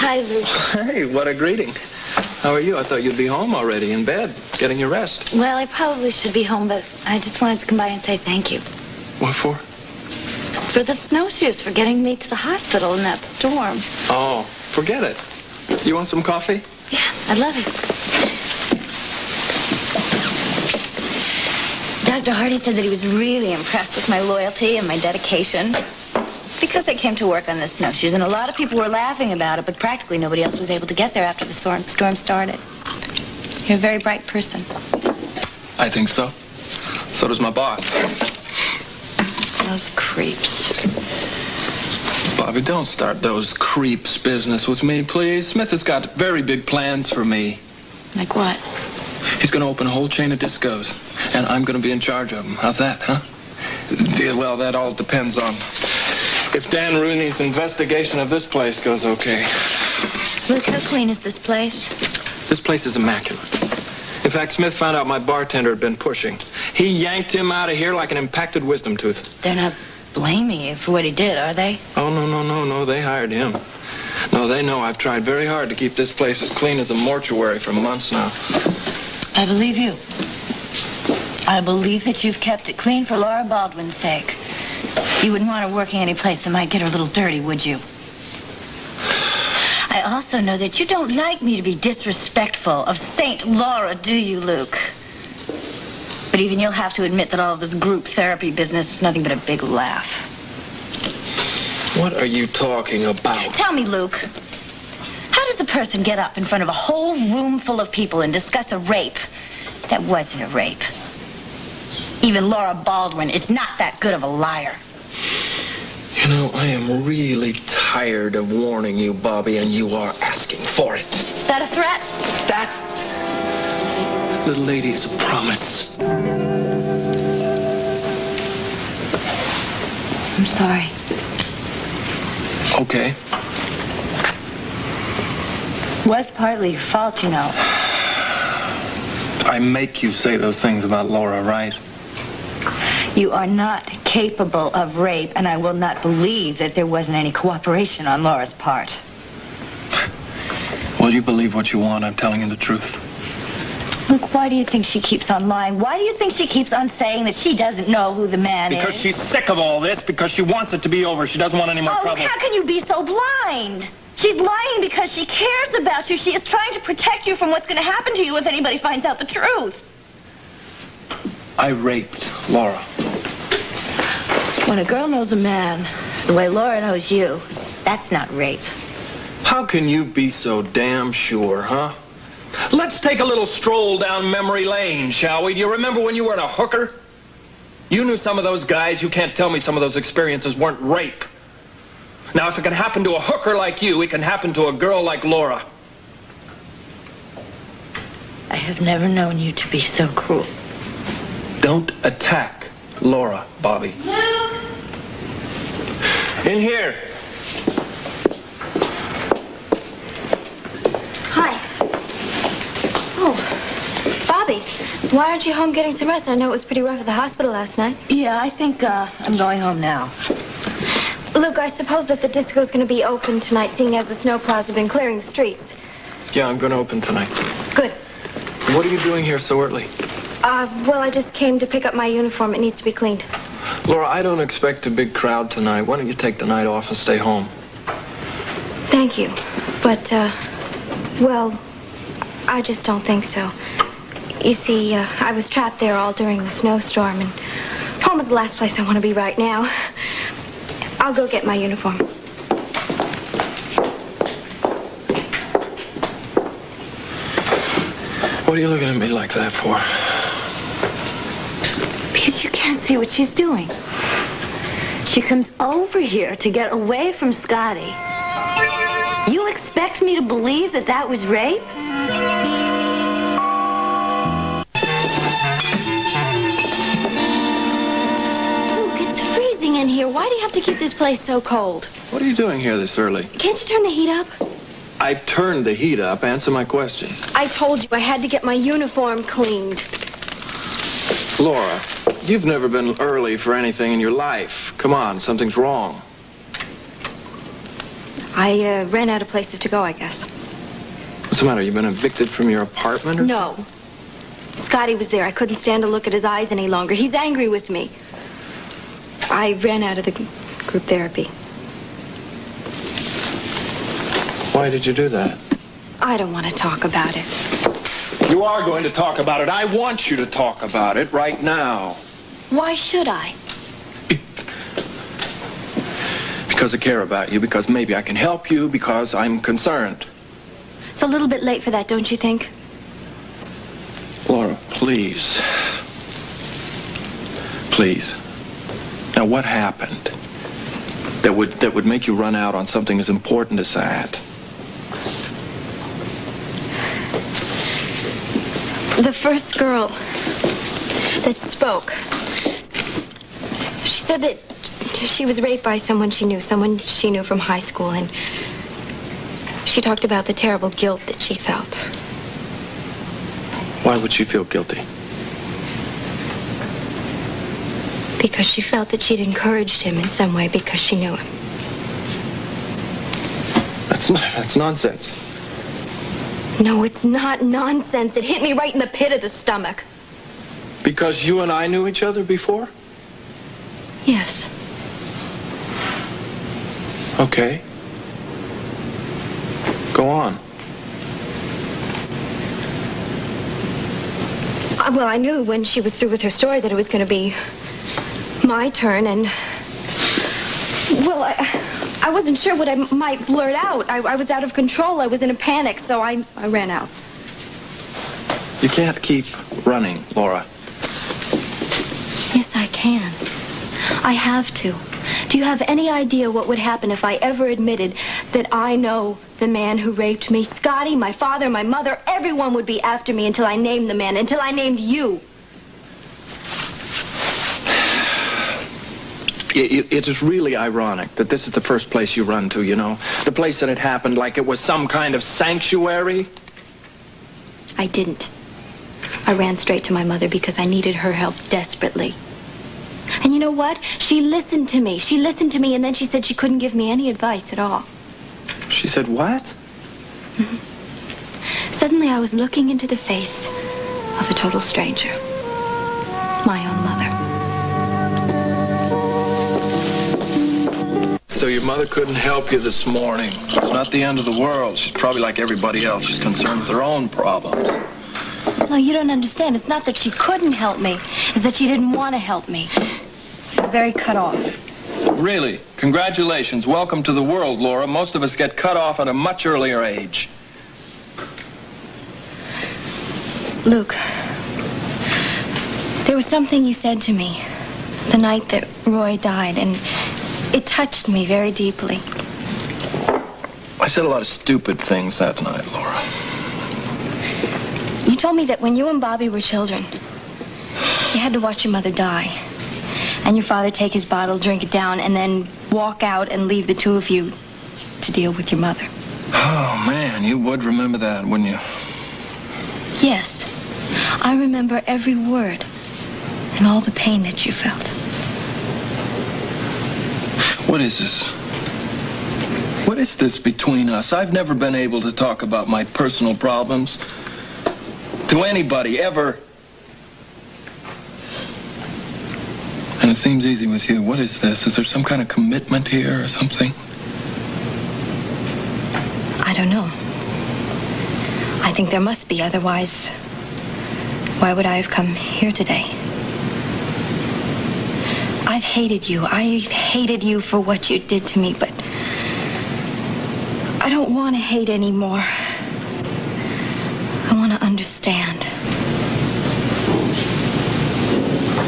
Hi, Luke. Hey, what a greeting. How are you? I thought you'd be home already, in bed, getting your rest. Well, I probably should be home, but I just wanted to come by and say thank you. What for? For the snowshoes, for getting me to the hospital in that storm. Oh, forget it. You want some coffee? Yeah, I'd love it. Dr. Hardy said that he was really impressed with my loyalty and my dedication. Because I came to work on the snowshoes, and a lot of people were laughing about it, but practically nobody else was able to get there after the storm started. You're a very bright person. I think so. So does my boss. Those creeps. Bobbie, don't start those creeps business with me, please. Smith has got very big plans for me. Like what? He's going to open a whole chain of discos, and I'm going to be in charge of them. How's that, huh? Yeah, well, that all depends on if Dan Rooney's investigation of this place goes okay. Luke, how clean is this place? This place is immaculate. In fact, Smith found out my bartender had been pushing. He yanked him out of here like an impacted wisdom tooth. They're not blaming you for what he did, are they? Oh, no. They hired him. No, they know I've tried very hard to keep this place as clean as a mortuary for months now. I believe you. I believe that you've kept it clean for Laura Baldwin's sake. You wouldn't want her working any place that might get her a little dirty, would you? I also know that you don't like me to be disrespectful of Saint Laura, do you, Luke? But even you'll have to admit that all of this group therapy business is nothing but a big laugh. What are you talking about? Tell me, Luke, how does a person get up in front of a whole room full of people and discuss a rape that wasn't a rape? Even Laura Baldwin is not that good of a liar. You know, I am really tired of warning you, Bobbie, and you are asking for it. Is that a threat? That little lady is a promise. I'm sorry. Okay. Was partly your fault, you know. I make you say those things about Laura, right? You are not capable of rape, and I will not believe that there wasn't any cooperation on Laura's part. Well, you believe what you want. I'm telling you the truth. Look, why do you think she keeps on lying? Why do you think she keeps on saying that she doesn't know who the man is? Because she's sick of all this, because she wants it to be over. She doesn't want any more trouble. How can you be so blind? She's lying because she cares about you. She is trying to protect you from what's going to happen to you if anybody finds out the truth. I raped Laura. When a girl knows a man the way Laura knows you, that's not rape. How can you be so damn sure, huh? Let's take a little stroll down memory lane, shall we? Do you remember when you were a hooker? You knew some of those guys. You can't tell me some of those experiences weren't rape. Now, if it can happen to a hooker like you, it can happen to a girl like Laura. I have never known you to be so cruel. Don't attack Laura, Bobbie. Luke! In here. Hi. Oh, Bobbie, why aren't you home getting some rest? I know it was pretty rough at the hospital last night. Yeah, I think I'm going home now. Luke, I suppose that the disco's going to be open tonight, seeing as the snowplows have been clearing the streets. Yeah, I'm going to open tonight. Good. What are you doing here so early? Well, I just came to pick up my uniform. It needs to be cleaned. Laura, I don't expect a big crowd tonight. Why don't you take the night off and stay home? Thank you. But, well, I just don't think so. You see, I was trapped there all during the snowstorm, and home is the last place I want to be right now. I'll go get my uniform. What are you looking at me like that for? Because you can't see what she's doing. She comes over here to get away from Scotty. You expect me to believe that that was rape? Luke, it's freezing in here. Why do you have to keep this place so cold? What are you doing here this early? Can't you turn the heat up? I've turned the heat up. Answer my question. I told you I had to get my uniform cleaned. Laura, you've never been early for anything in your life. Come on, something's wrong. I ran out of places to go, I guess. What's the matter? You been evicted from your apartment? Or... No. Scotty was there. I couldn't stand to look at his eyes any longer. He's angry with me. I ran out of the group therapy. Why did you do that? I don't want to talk about it. You are going to talk about it. I want you to talk about it right now. Why should I? Because I care about you, because maybe I can help you, because I'm concerned. It's a little bit late for that, don't you think? Laura, please. Please. Now, what happened that would make you run out on something as important as that? The first girl that spoke, she said that she was raped by someone she knew from high school, and she talked about the terrible guilt that she felt. Why would she feel guilty? Because she felt that she'd encouraged him in some way because she knew him. That's nonsense. No, it's not nonsense. It hit me right in the pit of the stomach. Because you and I knew each other before? Yes. Okay. Go on. Well, I knew when she was through with her story that it was going to be my turn, and... Well, I wasn't sure what I might blurt out. I was out of control. I was in a panic, so I ran out. You can't keep running, Laura. Yes, I can. I have to. Do you have any idea what would happen if I ever admitted that I know the man who raped me? Scotty, my father, my mother, everyone would be after me until I named the man, until I named you. It is really ironic that this is the first place you run to, you know? The place that it happened like it was some kind of sanctuary. I didn't. I ran straight to my mother because I needed her help desperately. And you know what? She listened to me. She listened to me, and then she said she couldn't give me any advice at all. She said what? Suddenly I was looking into the face of a total stranger. My own mother. So your mother couldn't help you this morning. It's not the end of the world. She's probably like everybody else. She's concerned with her own problems. No, you don't understand. It's not that she couldn't help me. It's that she didn't want to help me. She's very cut off. Really? Congratulations. Welcome to the world, Laura. Most of us get cut off at a much earlier age. Luke, there was something you said to me the night that Roy died, and it touched me very deeply. I said a lot of stupid things that night, Laura. You told me that when you and Bobbie were children, you had to watch your mother die, and your father take his bottle, drink it down, and then walk out and leave the two of you to deal with your mother. Oh, man, you would remember that, wouldn't you? Yes. I remember every word and all the pain that you felt. What is this? What is this between us? I've never been able to talk about my personal problems to anybody, ever. And it seems easy with you. What is this? Is there some kind of commitment here or something? I don't know. I think there must be, otherwise, why would I have come here today? I've hated you. I've hated you for what you did to me, but I don't want to hate anymore. I want to understand.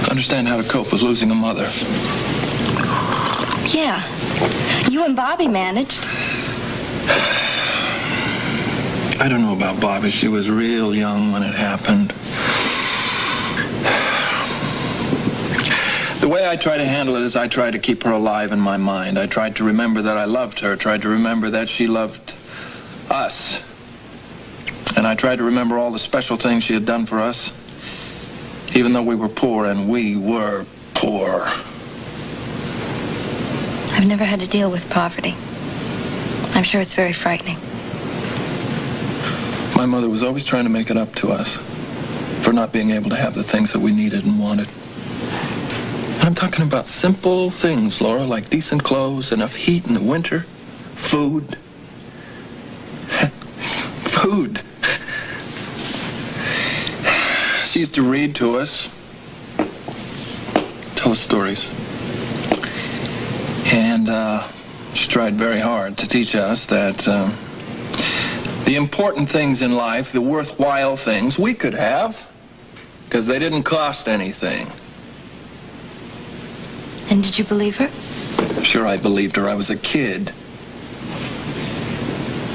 Understand how to cope with losing a mother. Yeah. You and Bobbie managed. I don't know about Bobbie. She was real young when it happened. The way I try to handle it is I try to keep her alive in my mind. I tried to remember that I loved her, tried to remember that she loved us. And I tried to remember all the special things she had done for us, even though we were poor, and we were poor. I've never had to deal with poverty. I'm sure it's very frightening. My mother was always trying to make it up to us for not being able to have the things that we needed and wanted. And I'm talking about simple things, Laura, like decent clothes, enough heat in the winter, food. Food. She used to read to us, tell us stories. And she tried very hard to teach us that the important things in life, the worthwhile things, we could have because they didn't cost anything. And did you believe her? Sure, I believed her. I was a kid.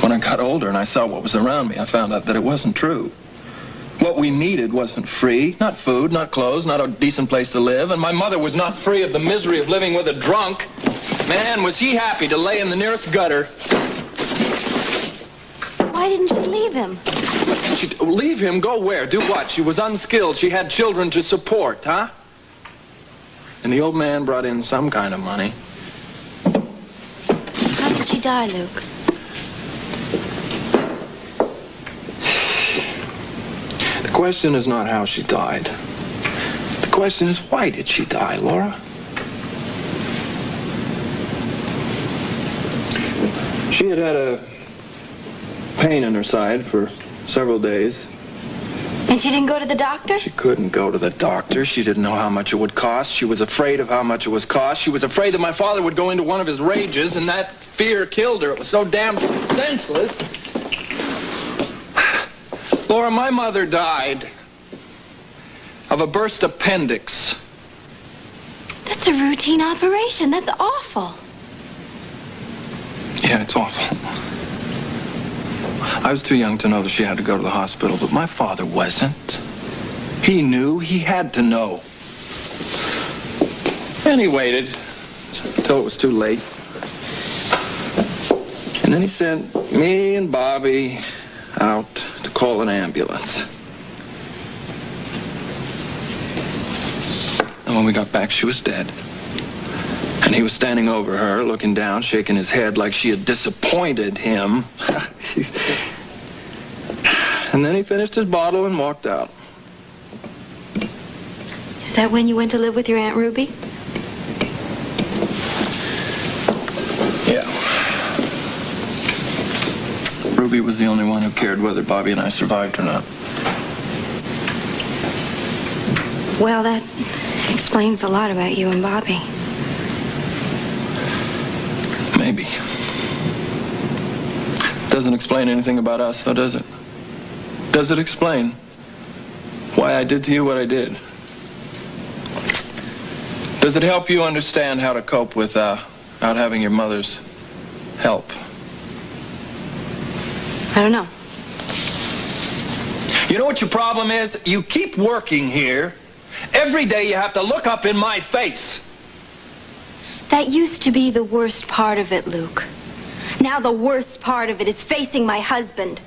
When I got older and I saw what was around me, I found out that it wasn't true. What we needed wasn't free. Not food, not clothes, not a decent place to live. And my mother was not free of the misery of living with a drunk. Man, was he happy to lay in the nearest gutter. Why didn't she leave him? She'd leave him? Go where? Do what? She was unskilled. She had children to support, huh? And the old man brought in some kind of money. How did she die, Luke? The question is not how she died. The question is, why did she die, Laura? She had a pain in her side for several days. And she didn't go to the doctor? She couldn't go to the doctor. She didn't know how much it would cost. She was afraid of how much it would cost. She was afraid that my father would go into one of his rages, and that fear killed her. It was so damn senseless. Laura, my mother died of a burst appendix. That's a routine operation. That's awful. Yeah, it's awful. I was too young to know that she had to go to the hospital, but my father wasn't. He knew. He had to know. And he waited until it was too late. And then he sent me and Bobbie out to call an ambulance. And when we got back, she was dead. And he was standing over her, looking down, shaking his head like she had disappointed him. And then he finished his bottle and walked out. Is that when you went to live with your Aunt Ruby? Yeah. Ruby was the only one who cared whether Bobbie and I survived or not. Well, that explains a lot about you and Bobbie. Maybe. Doesn't explain anything about us, though, does it? Does it explain why I did to you what I did? Does it help you understand how to cope without having your mother's help? I don't know. You know what your problem is? You keep working here. Every day you have to look up in my face. That used to be the worst part of it, Luke. Now the worst part of it is facing my husband.